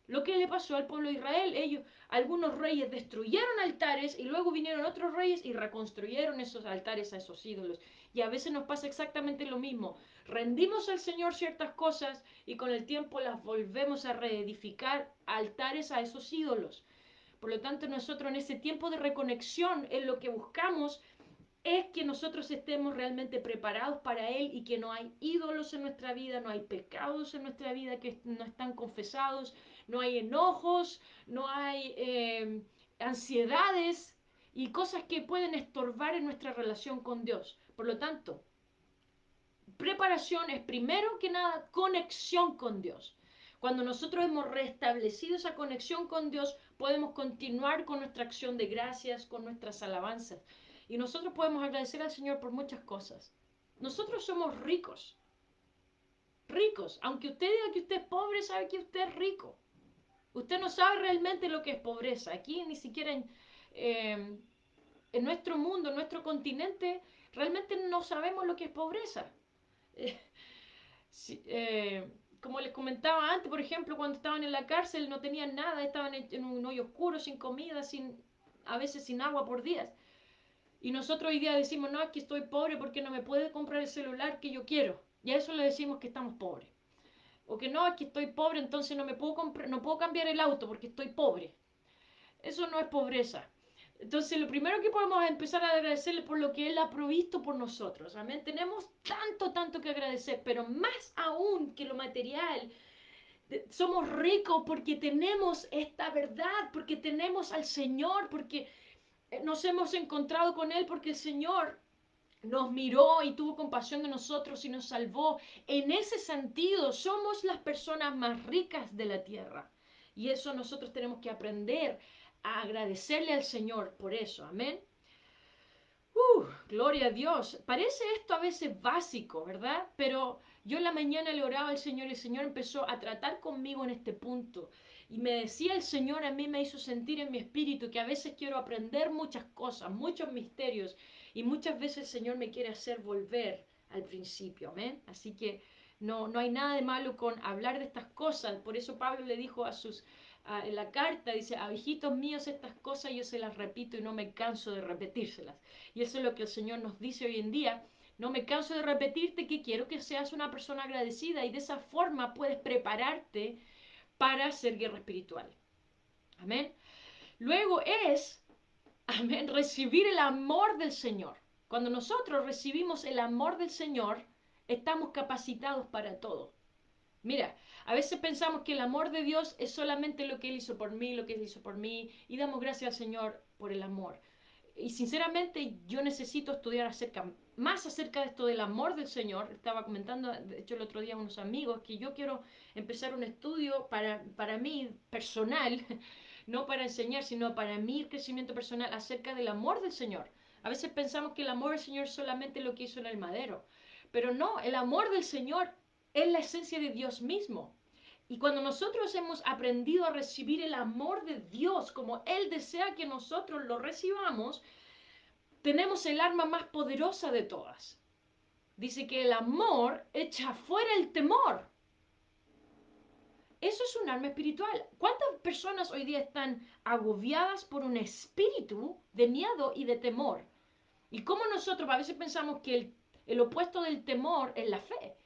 Lo que le pasó al pueblo de Israel, algunos reyes destruyeron altares y luego vinieron otros reyes y reconstruyeron esos altares a esos ídolos. Y a veces nos pasa exactamente lo mismo. Rendimos al Señor ciertas cosas y con el tiempo las volvemos a reedificar altares a esos ídolos. Por lo tanto, nosotros en ese tiempo de reconexión, en lo que buscamos es que nosotros estemos realmente preparados para Él y que no hay ídolos en nuestra vida, no hay pecados en nuestra vida que no están confesados, no hay enojos, no hay ansiedades y cosas que pueden estorbar en nuestra relación con Dios. Por lo tanto, preparación es primero que nada conexión con Dios. Cuando nosotros hemos restablecido esa conexión con Dios, podemos continuar con nuestra acción de gracias, con nuestras alabanzas. Y nosotros podemos agradecer al Señor por muchas cosas. nosotros somos ricos, ricos. Aunque usted diga que usted es pobre, sabe que usted es rico. Usted no sabe realmente lo que es pobreza. Aquí ni siquiera en nuestro mundo, en nuestro continente, realmente no sabemos lo que es pobreza. Eh, si- eh, Como les comentaba antes, por ejemplo, cuando estaban en la cárcel no tenían nada, estaban en un hoyo oscuro, sin comida, a veces sin agua por días. Y nosotros hoy día decimos, no, es que estoy pobre porque no me puede comprar el celular que yo quiero. Y a eso le decimos que estamos pobres. O que no, es que estoy pobre, entonces no me puedo comprar, no puedo cambiar el auto porque estoy pobre. Eso no es pobreza. Entonces, lo primero que podemos empezar a agradecerle por lo que Él ha provisto por nosotros. Amén. Tenemos tanto, tanto que agradecer, pero más aún que lo material, somos ricos porque tenemos esta verdad, porque tenemos al Señor, porque nos hemos encontrado con Él, porque el Señor nos miró y tuvo compasión de nosotros y nos salvó. En ese sentido, somos las personas más ricas de la tierra. Y eso nosotros tenemos que aprender a agradecerle al Señor por eso. Amén. Gloria a Dios. Parece esto a veces básico, ¿verdad? Pero yo en la mañana le oraba al Señor y el Señor empezó a tratar conmigo en este punto. Y me decía el Señor, a mí me hizo sentir en mi espíritu que a veces quiero aprender muchas cosas, muchos misterios. Y muchas veces el Señor me quiere hacer volver al principio. Amén. Así que no hay nada de malo con hablar de estas cosas. Por eso Pablo le dijo en la carta, dice, a hijitos míos estas cosas yo se las repito y no me canso de repetírselas. Y eso es lo que el Señor nos dice hoy en día. No me canso de repetirte que quiero que seas una persona agradecida y de esa forma puedes prepararte para hacer guerra espiritual. Amén. Luego amén, recibir el amor del Señor. Cuando nosotros recibimos el amor del Señor, estamos capacitados para todo. Mira, a veces pensamos que el amor de Dios es solamente lo que Él hizo por mí, lo que Él hizo por mí, y damos gracias al Señor por el amor. Y sinceramente yo necesito estudiar más acerca de esto del amor del Señor. Estaba comentando, de hecho el otro día a unos amigos, que yo quiero empezar un estudio para mí personal, no para enseñar, sino para mi crecimiento personal acerca del amor del Señor. A veces pensamos que el amor del Señor es solamente lo que hizo en el madero, pero no, el amor del Señor es la esencia de Dios mismo. Y cuando nosotros hemos aprendido a recibir el amor de Dios como Él desea que nosotros lo recibamos, tenemos el arma más poderosa de todas. Dice que el amor echa fuera el temor. Eso es un arma espiritual. ¿Cuántas personas hoy día están agobiadas por un espíritu de miedo y de temor? Y cómo nosotros a veces pensamos que el opuesto del temor es la fe.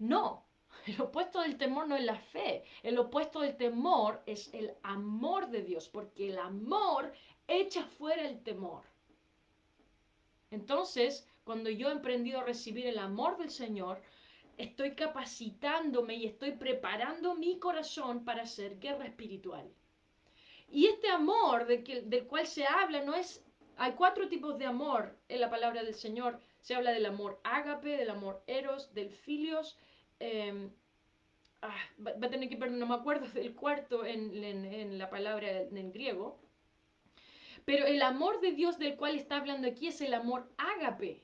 No, el opuesto del temor no es la fe. El opuesto del temor es el amor de Dios, porque el amor echa fuera el temor. Entonces, cuando yo he aprendido a recibir el amor del Señor, estoy capacitándome y estoy preparando mi corazón para hacer guerra espiritual. Y este amor del cual se habla no es... Hay 4 tipos de amor en la palabra del Señor. Se habla del amor ágape, del amor eros, del filios. Eh, va a tener que, perdón, no me acuerdo del cuarto en la palabra en griego. Pero el amor de Dios del cual está hablando aquí es el amor ágape.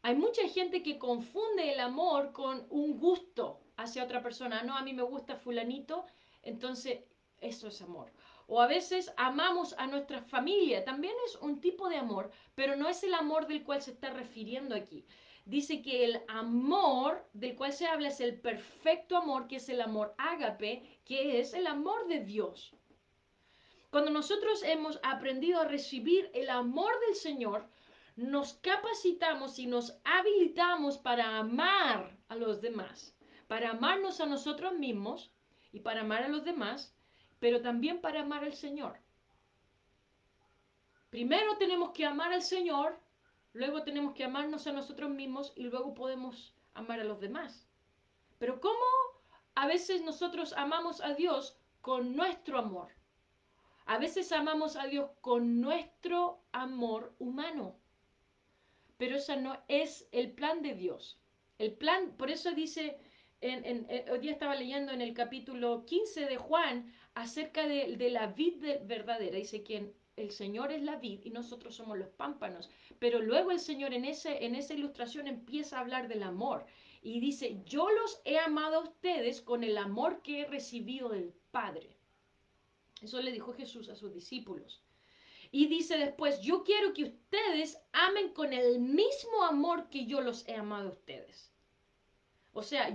Hay mucha gente que confunde el amor con un gusto hacia otra persona. No, a mí me gusta fulanito, entonces eso es amor. O a veces amamos a nuestra familia, también es un tipo de amor, pero no es el amor del cual se está refiriendo aquí. Dice que el amor del cual se habla es el perfecto amor, que es el amor ágape, que es el amor de Dios. Cuando nosotros hemos aprendido a recibir el amor del Señor, nos capacitamos y nos habilitamos para amar a los demás, para amarnos a nosotros mismos y para amar a los demás, pero también para amar al Señor. Primero tenemos que amar al Señor, luego tenemos que amarnos a nosotros mismos y luego podemos amar a los demás. Pero ¿cómo a veces nosotros amamos a Dios con nuestro amor? A veces amamos a Dios con nuestro amor humano, pero ese no es el plan de Dios. El plan, por eso dice, hoy día estaba leyendo en el capítulo 15 de Juan acerca de la vid verdadera. Dice que el Señor es la vid y nosotros somos los pámpanos. Pero luego el Señor en esa ilustración empieza a hablar del amor y dice, yo los he amado a ustedes con el amor que he recibido del Padre. Eso le dijo Jesús a sus discípulos. Y dice después, yo quiero que ustedes amen con el mismo amor que yo los he amado a ustedes. O sea,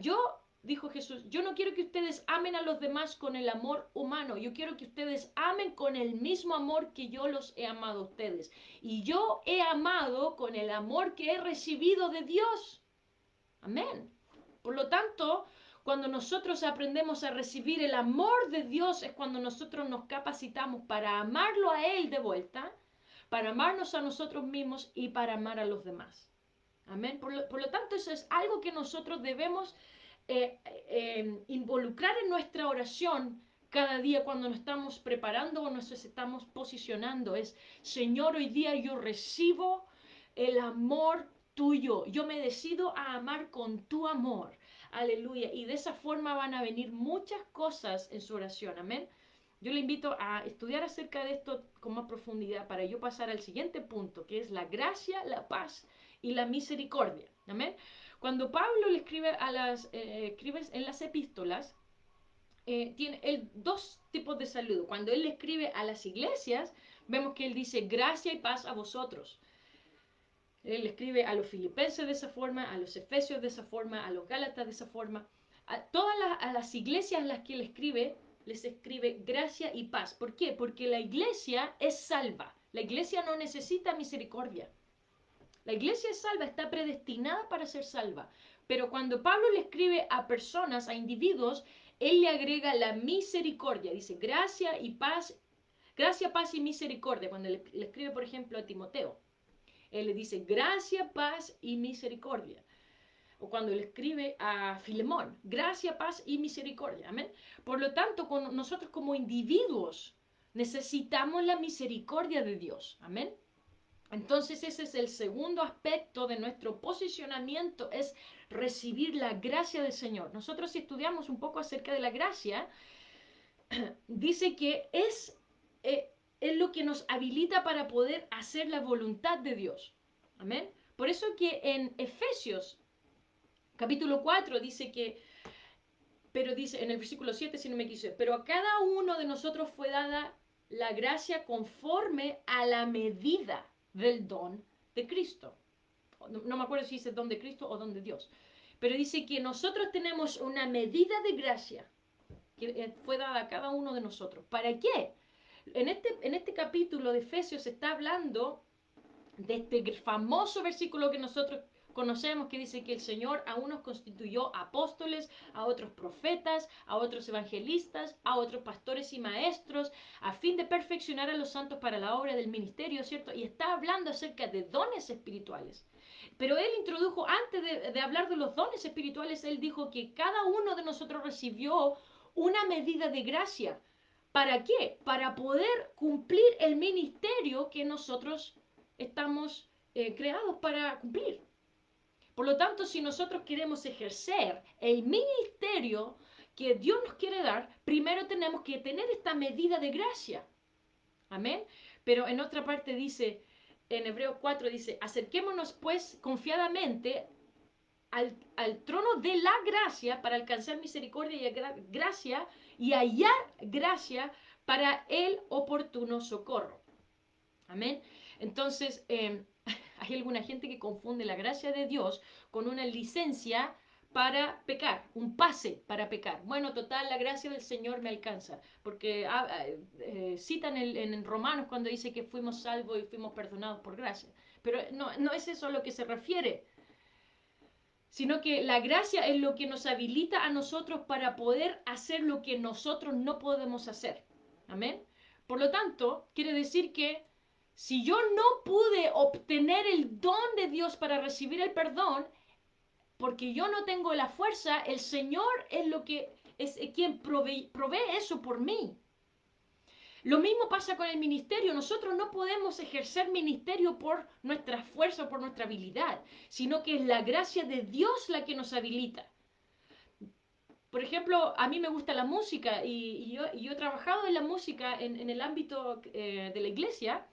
dijo Jesús, yo no quiero que ustedes amen a los demás con el amor humano, yo quiero que ustedes amen con el mismo amor que yo los he amado a ustedes. Y yo he amado con el amor que he recibido de Dios. Amén. Por lo tanto, cuando nosotros aprendemos a recibir el amor de Dios es cuando nosotros nos capacitamos para amarlo a Él de vuelta, para amarnos a nosotros mismos y para amar a los demás. Amén. Por lo tanto, eso es algo que nosotros debemos involucrar en nuestra oración cada día cuando nos estamos preparando o nos estamos posicionando. Es, Señor, hoy día yo recibo el amor tuyo. Yo me decido a amar con tu amor. Aleluya. Y de esa forma van a venir muchas cosas en su oración. Amén. Yo le invito a estudiar acerca de esto con más profundidad para yo pasar al siguiente punto, que es la gracia, la paz y la misericordia. Amén. Cuando Pablo le escribe escribe en las epístolas, tiene dos tipos de saludo. Cuando él le escribe a las iglesias, vemos que él dice gracia y paz a vosotros. Él escribe a los filipenses de esa forma, a los efesios de esa forma, a los gálatas de esa forma. A todas las iglesias en las que él escribe, les escribe gracia y paz. ¿Por qué? Porque la iglesia es salva. La iglesia no necesita misericordia. La iglesia es salva, está predestinada para ser salva. Pero cuando Pablo le escribe a personas, a individuos, él le agrega la misericordia. Dice gracia y paz, gracia, paz y misericordia. Cuando le escribe, por ejemplo, a Timoteo, él le dice gracia, paz y misericordia. O cuando le escribe a Filemón, gracia, paz y misericordia. Amén. Por lo tanto, nosotros como individuos necesitamos la misericordia de Dios. Amén. Entonces ese es el segundo aspecto de nuestro posicionamiento, es recibir la gracia del Señor. Nosotros si estudiamos un poco acerca de la gracia, dice que es lo que nos habilita para poder hacer la voluntad de Dios. Amén. Por eso que en Efesios capítulo 4 dice que, pero dice en el versículo 7, si no me equivoco, pero a cada uno de nosotros fue dada la gracia conforme a la medida del don de Cristo. No me acuerdo si dice don de Cristo o don de Dios. Pero dice que nosotros tenemos una medida de gracia que fue dada a cada uno de nosotros. ¿Para qué? En este capítulo de Efesios se está hablando de este famoso versículo que nosotros conocemos que dice que el Señor a unos constituyó apóstoles, a otros profetas, a otros evangelistas, a otros pastores y maestros, a fin de perfeccionar a los santos para la obra del ministerio, ¿cierto? Y está hablando acerca de dones espirituales. Pero él introdujo, antes de hablar de los dones espirituales, él dijo que cada uno de nosotros recibió una medida de gracia. ¿Para qué? Para poder cumplir el ministerio que nosotros estamos creados para cumplir. Por lo tanto, si nosotros queremos ejercer el ministerio que Dios nos quiere dar, primero tenemos que tener esta medida de gracia. Amén. Pero en otra parte dice, en Hebreos 4 dice, acerquémonos pues confiadamente al trono de la gracia para alcanzar misericordia y gracia y hallar gracia para el oportuno socorro. Amén. Entonces, hay alguna gente que confunde la gracia de Dios con una licencia para pecar, un pase para pecar. Bueno, total, la gracia del Señor me alcanza, porque citan en Romanos cuando dice que fuimos salvos y fuimos perdonados por gracia. Pero no es eso a lo que se refiere, sino que la gracia es lo que nos habilita a nosotros para poder hacer lo que nosotros no podemos hacer. Amén. Por lo tanto, quiere decir que si yo no pude obtener el don de Dios para recibir el perdón, porque yo no tengo la fuerza, el Señor es quien provee eso por mí. Lo mismo pasa con el ministerio. Nosotros no podemos ejercer ministerio por nuestra fuerza o por nuestra habilidad, sino que es la gracia de Dios la que nos habilita. Por ejemplo, a mí me gusta la música y yo he trabajado en la música en el ámbito de la iglesia,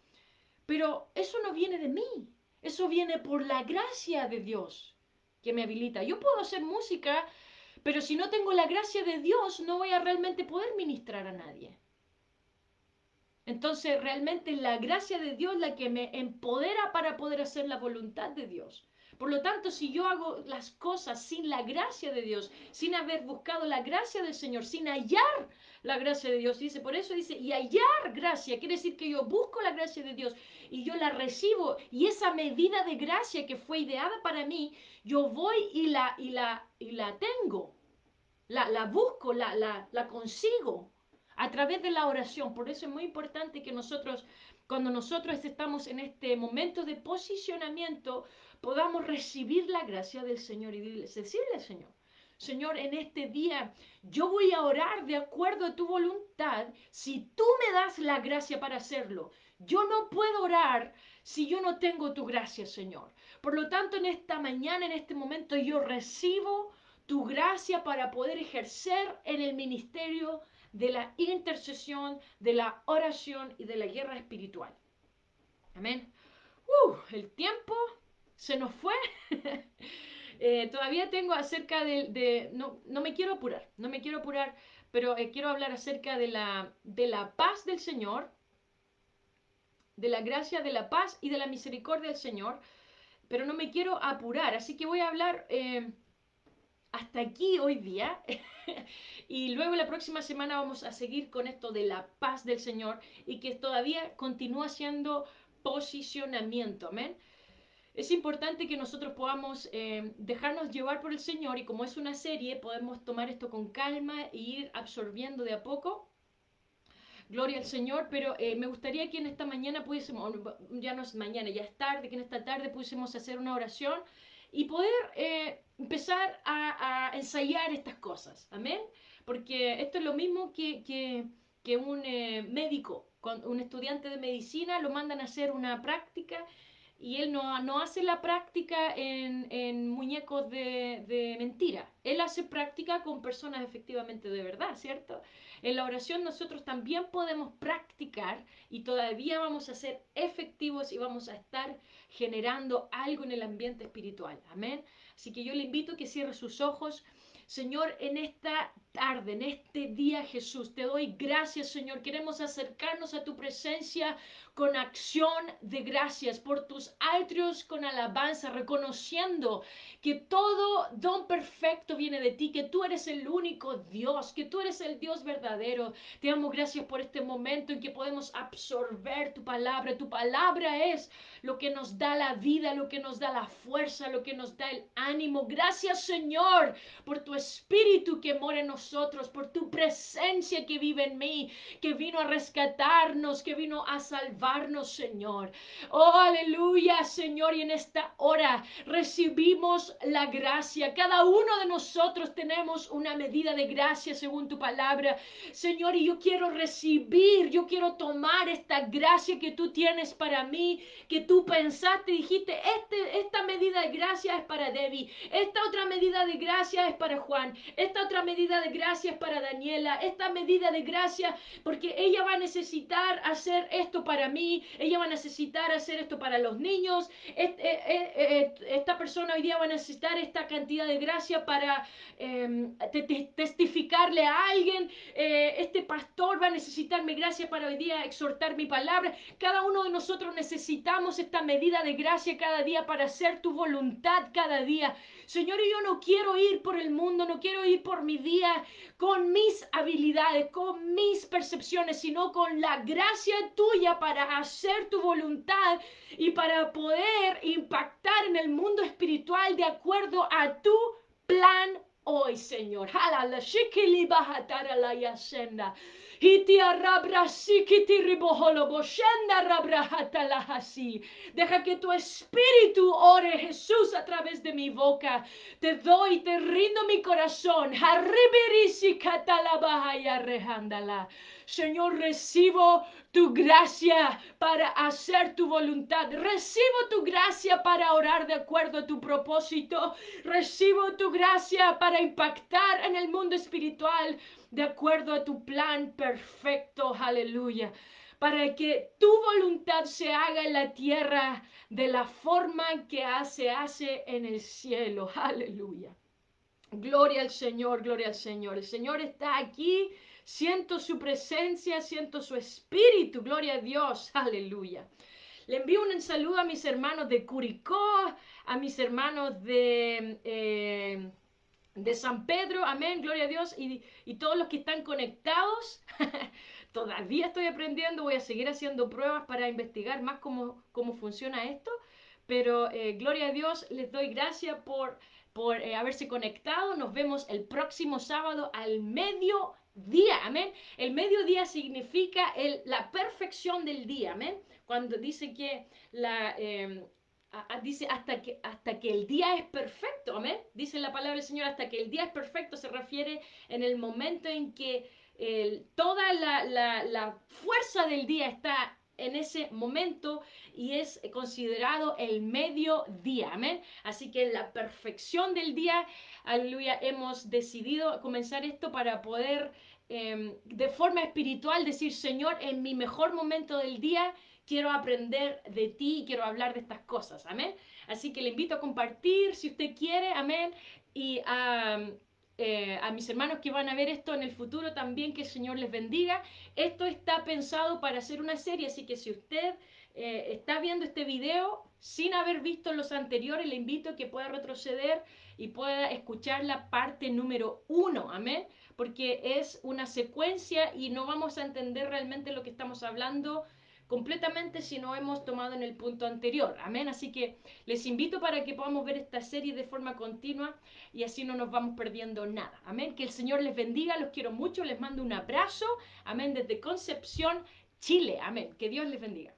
pero eso no viene de mí, eso viene por la gracia de Dios que me habilita. Yo puedo hacer música, pero si no tengo la gracia de Dios, no voy a realmente poder ministrar a nadie. Entonces, realmente la gracia de Dios es la que me empodera para poder hacer la voluntad de Dios. Por lo tanto, si yo hago las cosas sin la gracia de Dios, sin haber buscado la gracia del Señor, sin hallar la gracia de Dios, dice, por eso dice, y hallar gracia, quiere decir que yo busco la gracia de Dios y yo la recibo, y esa medida de gracia que fue ideada para mí, yo voy y la tengo, la busco, la consigo a través de la oración. Por eso es muy importante que nosotros, cuando nosotros estamos en este momento de posicionamiento, podamos recibir la gracia del Señor y decirle al Señor, Señor, en este día yo voy a orar de acuerdo a tu voluntad si tú me das la gracia para hacerlo. Yo no puedo orar si yo no tengo tu gracia, Señor. Por lo tanto, en esta mañana, en este momento, yo recibo tu gracia para poder ejercer en el ministerio de la intercesión, de la oración y de la guerra espiritual. Amén. El tiempo se nos fue. Todavía tengo acerca no me quiero apurar, no me quiero apurar, pero quiero hablar acerca de la paz del Señor, de la gracia, de la paz y de la misericordia del Señor, pero no me quiero apurar, así que voy a hablar hasta aquí hoy día. Y luego la próxima semana vamos a seguir con esto de la paz del Señor y que todavía continúa siendo posicionamiento. Amén. Es importante que nosotros podamos dejarnos llevar por el Señor, y como es una serie, podemos tomar esto con calma e ir absorbiendo de a poco. Gloria al Señor, pero me gustaría que en esta mañana pudiésemos, ya no es mañana, ya es tarde, que en esta tarde pudiésemos hacer una oración y poder empezar a ensayar estas cosas. Amén. Porque esto es lo mismo que un médico, un estudiante de medicina lo mandan a hacer una práctica y él no hace la práctica en muñecos de mentira. Él hace práctica con personas efectivamente de verdad, ¿cierto? En la oración nosotros también podemos practicar y todavía vamos a ser efectivos y vamos a estar generando algo en el ambiente espiritual. Amén. Así que yo le invito a que cierre sus ojos. Señor, en esta tarde, en este día, Jesús, te doy gracias, Señor. Queremos acercarnos a tu presencia con acción de gracias por tus atrios, con alabanza, reconociendo que todo don perfecto viene de ti, que tú eres el único Dios, que tú eres el Dios verdadero. Te damos gracias por este momento en que podemos absorber tu palabra. Tu palabra es lo que nos da la vida, lo que nos da la fuerza, lo que nos da el ánimo. Gracias, Señor, por tu espíritu que mora en nosotros, por tu presencia que vive en mí, que vino a rescatarnos, que vino a salvarnos, Señor. Oh, aleluya, Señor, y en esta hora recibimos la gracia. Cada uno de nosotros tenemos una medida de gracia según tu palabra, Señor, y yo quiero recibir, yo quiero tomar esta gracia que tú tienes para mí, que tú pensaste, dijiste, esta medida de gracia es para Debbie, esta otra medida de gracia es para Juan, esta otra medida de gracia es para Daniela, esta medida de gracia, porque ella va a necesitar hacer esto para mí, ella va a necesitar hacer esto para los niños, esta persona hoy día va a necesitar esta cantidad de gracia para testificarle a alguien, este pastor va a necesitar mi gracia para hoy día exhortar mi palabra. Cada uno de nosotros necesitamos esta medida de gracia cada día para hacer tu voluntad cada día. Señor, yo no quiero ir por el mundo, no quiero ir por mi día con mis habilidades, con mis percepciones, sino con la gracia tuya para hacer tu voluntad y para poder impactar en el mundo espiritual de acuerdo a tu plan hoy, Señor. Halala, shikili bahatara la yasenda. Deja que tu espíritu ore, Jesús, a través de mi boca. Te doy, te rindo mi corazón. Deja Señor, recibo tu gracia para hacer tu voluntad. Recibo tu gracia para orar de acuerdo a tu propósito. Recibo tu gracia para impactar en el mundo espiritual de acuerdo a tu plan perfecto. Aleluya. Para que tu voluntad se haga en la tierra de la forma que se hace en el cielo. Aleluya. Gloria al Señor, gloria al Señor. El Señor está aquí. Siento su presencia, siento su espíritu. Gloria a Dios. Aleluya. Le envío un saludo a mis hermanos de Curicó, a mis hermanos de San Pedro, amén, gloria a Dios, y todos los que están conectados. Todavía estoy aprendiendo, voy a seguir haciendo pruebas para investigar más cómo funciona esto, pero gloria a Dios, les doy gracias por haberse conectado. Nos vemos el próximo sábado al mediodía, amén. El mediodía significa la perfección del día, amén. Cuando dice que dice hasta que el día es perfecto, amén. Dice la palabra del Señor, hasta que el día es perfecto, se refiere en el momento en que toda la fuerza del día está en ese momento y es considerado el mediodía, amén. Así que la perfección del día, aleluya, hemos decidido comenzar esto para poder de forma espiritual decir, Señor, en mi mejor momento del día quiero aprender de ti y quiero hablar de estas cosas, amén. Así que le invito a compartir si usted quiere, amén, y a mis hermanos que van a ver esto en el futuro también, que el Señor les bendiga. Esto está pensado para hacer una serie, así que si usted está viendo este video sin haber visto los anteriores, le invito a que pueda retroceder y pueda escuchar la parte número 1, amén, porque es una secuencia y no vamos a entender realmente lo que estamos hablando completamente si no hemos tomado en el punto anterior, amén. Así que les invito para que podamos ver esta serie de forma continua y así no nos vamos perdiendo nada, amén. Que el Señor les bendiga, los quiero mucho, les mando un abrazo, amén, desde Concepción, Chile, amén. Que Dios les bendiga.